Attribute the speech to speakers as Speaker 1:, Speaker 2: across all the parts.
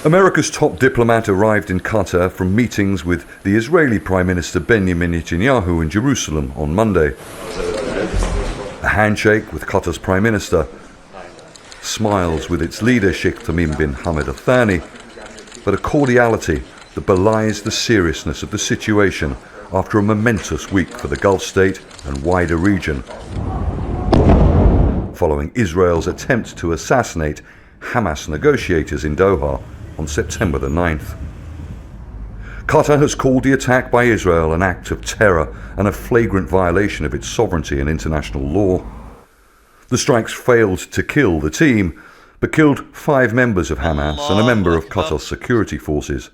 Speaker 1: America's top diplomat arrived in Qatar from meetings with the Israeli Prime Minister Benjamin Netanyahu in Jerusalem on Monday. A handshake with Qatar's Prime Minister, smiles with its leader Sheikh Tamim bin Hamad of Thani, but a cordiality that belies the seriousness of the situation after a momentous week for the Gulf state and wider region, following Israel's attempt to assassinate Hamas negotiators in Doha on September the 9th. Qatar has called the attack by Israel an act of terror and a flagrant violation of its sovereignty and international law. The strikes failed to kill the team, but killed 5 members of Hamas and a member of Qatar's security forces.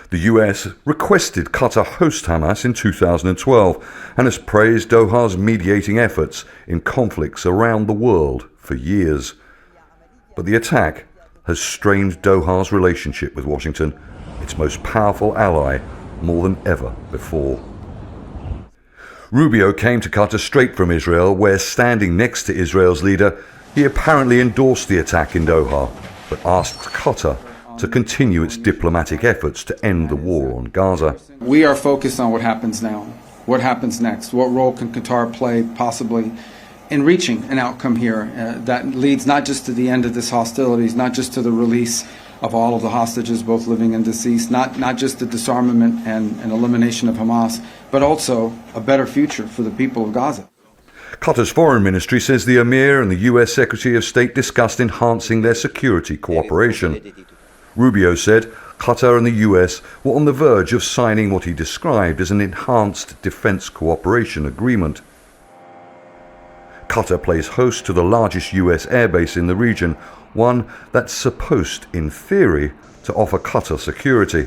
Speaker 1: The US requested Qatar host Hamas in 2012 and has praised Doha's mediating efforts in conflicts around the world for years. But the attack has strained Doha's relationship with Washington, its most powerful ally, more than ever before. Rubio came to Qatar straight from Israel, where, standing next to Israel's leader, he apparently endorsed the attack in Doha, but asked Qatar to continue its diplomatic efforts to end the war on Gaza.
Speaker 2: We are focused on what happens now. What happens next? What role can Qatar play, possibly, in reaching an outcome here that leads not just to the end of this hostilities, not just to the release of all of the hostages, both living and deceased, not just the disarmament and elimination of Hamas, but also a better future for the people of Gaza.
Speaker 1: Qatar's foreign ministry says the Emir and the US Secretary of State discussed enhancing their security cooperation. Rubio said Qatar and the US were on the verge of signing what he described as an enhanced defense cooperation agreement. Qatar plays host to the largest US airbase in the region, one that's supposed, in theory, to offer Qatar security.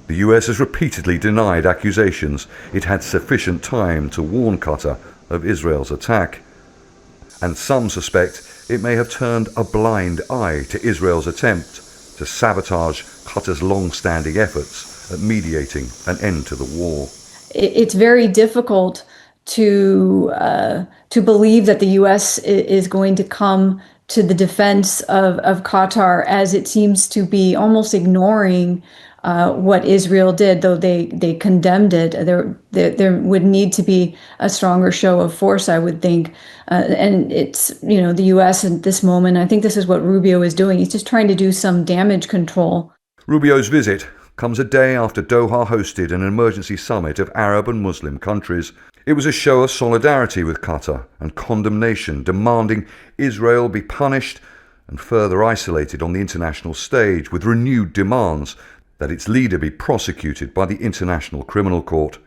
Speaker 1: The US has repeatedly denied accusations it had sufficient time to warn Qatar of Israel's attack. And some suspect it may have turned a blind eye to Israel's attempt to sabotage Qatar's long-standing efforts at mediating an end to the war.
Speaker 3: It's very difficult to believe that the U.S. is going to come to the defense of Qatar, as it seems to be almost ignoring what Israel did, though they condemned it. There would need to be a stronger show of force, I would think. And it's, the U.S. at this moment, I think this is what Rubio is doing. He's just trying to do some damage control.
Speaker 1: Rubio's visit comes a day after Doha hosted an emergency summit of Arab and Muslim countries. It was a show of solidarity with Qatar and condemnation, demanding Israel be punished and further isolated on the international stage, with renewed demands that its leader be prosecuted by the International Criminal Court.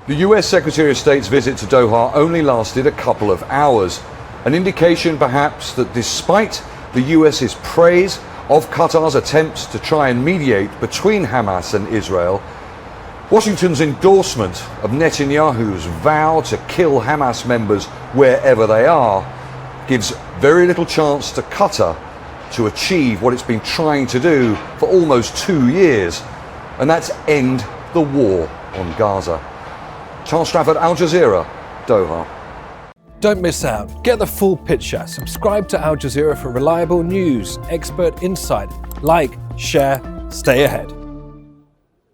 Speaker 1: The US Secretary of State's visit to Doha only lasted a couple of hours, an indication perhaps that despite the US's praise of Qatar's attempts to try and mediate between Hamas and Israel, Washington's endorsement of Netanyahu's vow to kill Hamas members wherever they are gives very little chance to Qatar to achieve what it's been trying to do for almost 2 years, and that's end the war on Gaza. Stratford, Al Jazeera, Doha.
Speaker 4: Don't miss out. Get the full picture. Subscribe to Al Jazeera for reliable news, expert insight. Like, share, stay ahead.